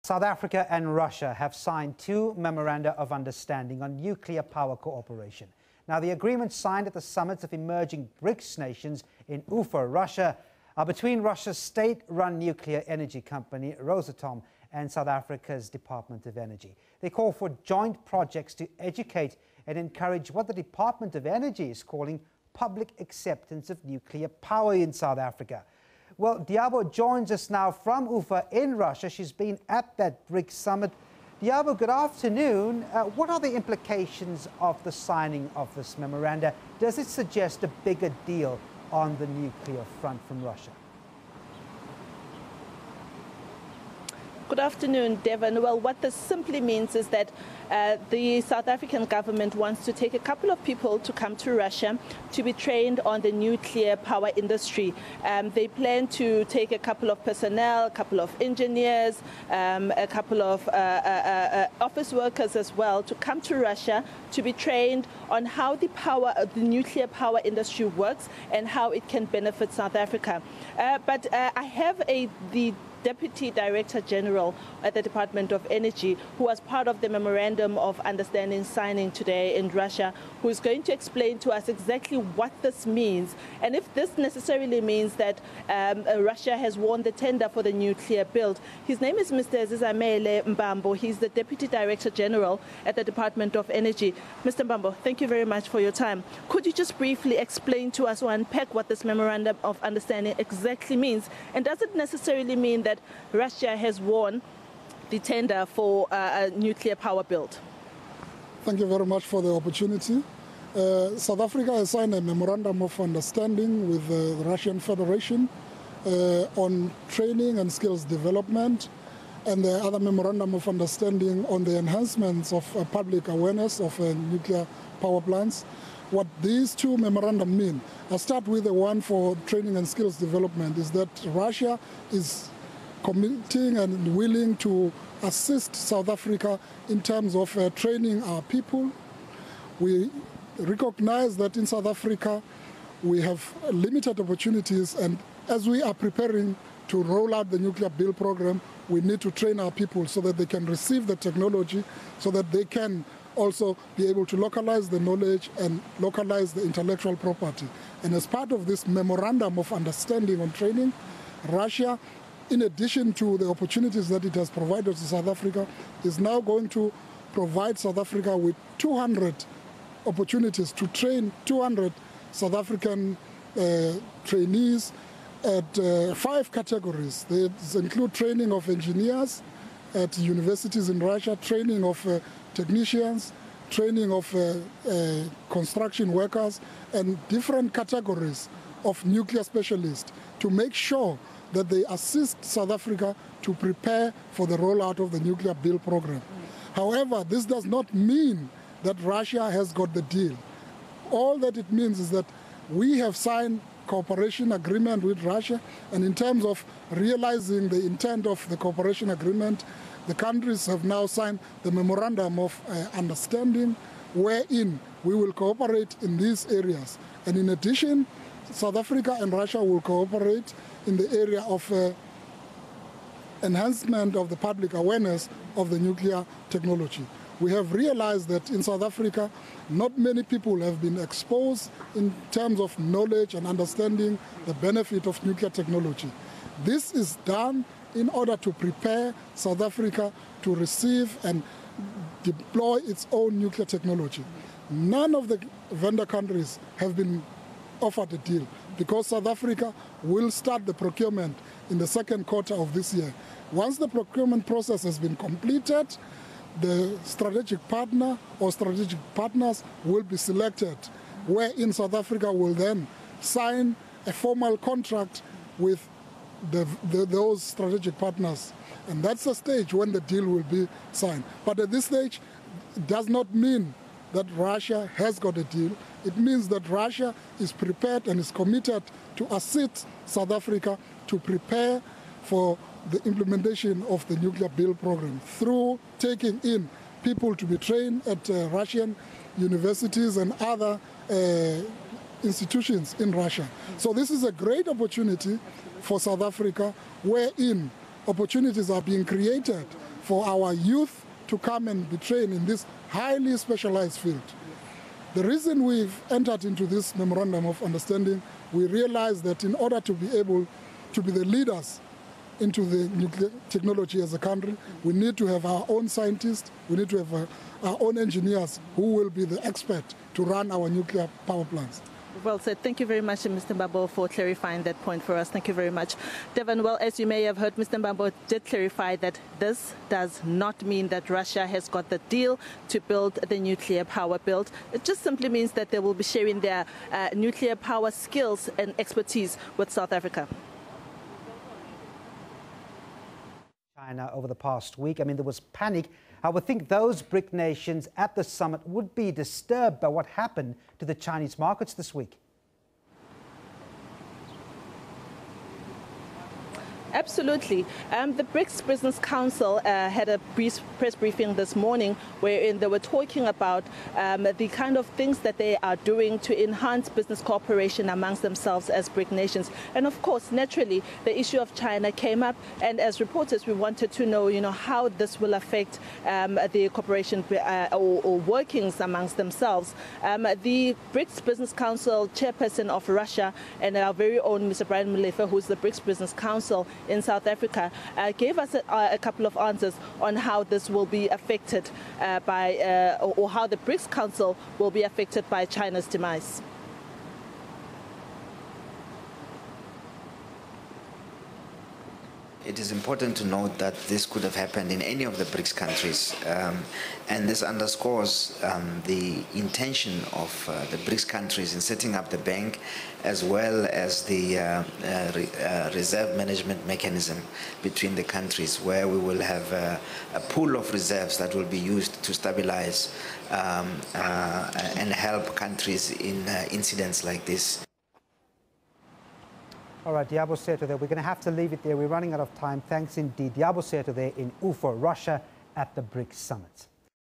South Africa and Russia have signed two memoranda of understanding on nuclear power cooperation. Now, the agreements signed at the summits of emerging BRICS nations in Ufa, Russia, are between Russia's state-run nuclear energy company, Rosatom, and South Africa's Department of Energy. They call for joint projects to educate and encourage what the Department of Energy is calling public acceptance of nuclear power in South Africa. Well, Liabo joins us now from Ufa in Russia. She's been at that BRICS summit. Liabo, good afternoon. What are the implications of the signing of this memoranda? Does it suggest a bigger deal on the nuclear front from Russia? Good afternoon, Devon. Well, what this simply means is that the South African government wants to take a couple of people to come to Russia to be trained on the nuclear power industry. They plan to take a couple of personnel, a couple of engineers, a couple of office workers as well to come to Russia to be trained on how the nuclear power industry works and how it can benefit South Africa. But I have the Deputy Director General at the Department of Energy, who was part of the Memorandum of Understanding signing today in Russia, who is going to explain to us exactly what this means and if this necessarily means that Russia has won the tender for the nuclear build. His name is Mr. Zizamele Mbambo. He's the Deputy Director General at the Department of Energy. Mr. Mbambo, thank you very much for your time. Could you just briefly explain to us or unpack what this Memorandum of Understanding exactly means? And does it necessarily mean that Russia has won the tender for a nuclear power build? Thank you very much for the opportunity. South Africa has signed a memorandum of understanding with the Russian Federation on training and skills development, and the other memorandum of understanding on the enhancements of public awareness of nuclear power plants. What these two memoranda mean, I'll start with the one for training and skills development, is that Russia is committing and willing to assist South Africa in terms of training our people. We recognize that in South Africa we have limited opportunities, and as we are preparing to roll out the nuclear build program, we need to train our people so that they can receive the technology, so that they can also be able to localize the knowledge and localize the intellectual property. And as part of this memorandum of understanding on training, Russia, in addition to the opportunities that it has provided to South Africa, is now going to provide South Africa with 200 opportunities to train 200 South African trainees at 5 categories. These include training of engineers at universities in Russia, training of technicians, training of construction workers, and different categories of nuclear specialists to make sure that they assist South Africa to prepare for the rollout of the nuclear build program. However, this does not mean that Russia has got the deal. All that it means is that we have signed cooperation agreement with Russia, and in terms of realizing the intent of the cooperation agreement, the countries have now signed the memorandum of understanding, wherein we will cooperate in these areas. And in addition, South Africa and Russia will cooperate in the area of enhancement of the public awareness of the nuclear technology. We have realized that in South Africa, not many people have been exposed in terms of knowledge and understanding the benefit of nuclear technology. This is done in order to prepare South Africa to receive and deploy its own nuclear technology. None of the vendor countries have been offered a deal, because South Africa will start the procurement in the second quarter of this year. Once the procurement process has been completed, the strategic partner or strategic partners will be selected, wherein South Africa will then sign a formal contract with those strategic partners. And that's the stage when the deal will be signed. But at this stage, it does not mean that Russia has got a deal. It means that Russia is prepared and is committed to assist South Africa to prepare for the implementation of the nuclear build program through taking in people to be trained at Russian universities and other institutions in Russia. So this is a great opportunity for South Africa, wherein opportunities are being created for our youth to come and be trained in this highly specialized field. The reason we've entered into this memorandum of understanding, we realized that in order to be able to be the leaders into the nuclear technology as a country, we need to have our own scientists, we need to have our own engineers who will be the expert to run our nuclear power plants. Well said. Thank you very much, Mr. Mbambo, for clarifying that point for us. Thank you very much. Devon, well, as you may have heard, Mr. Mbambo did clarify that this does not mean that Russia has got the deal to build the nuclear power build. It just simply means that they will be sharing their nuclear power skills and expertise with South Africa. China over the past week. I mean, there was panic. I would think those BRIC nations at the summit would be disturbed by what happened to the Chinese markets this week. Absolutely. The BRICS Business Council had a brief press briefing this morning wherein they were talking about the kind of things that they are doing to enhance business cooperation amongst themselves as BRIC nations. And of course, naturally, the issue of China came up. And as reporters, we wanted to know, how this will affect the cooperation or workings amongst themselves. The BRICS Business Council chairperson of Russia and our very own Mr. Brian Molefe, who is the BRICS Business Council in South Africa, gave us a couple of answers on how this will be affected or how the BRICS Council will be affected by China's demise. It is important to note that this could have happened in any of the BRICS countries, and this underscores the intention of the BRICS countries in setting up the bank as well as the reserve management mechanism between the countries, where we will have a pool of reserves that will be used to stabilize and help countries in incidents like this. All right, Liabo Setho there. We're going to have to leave it there. We're running out of time. Thanks indeed. Liabo Setho there in Ufa, Russia, at the BRICS summit.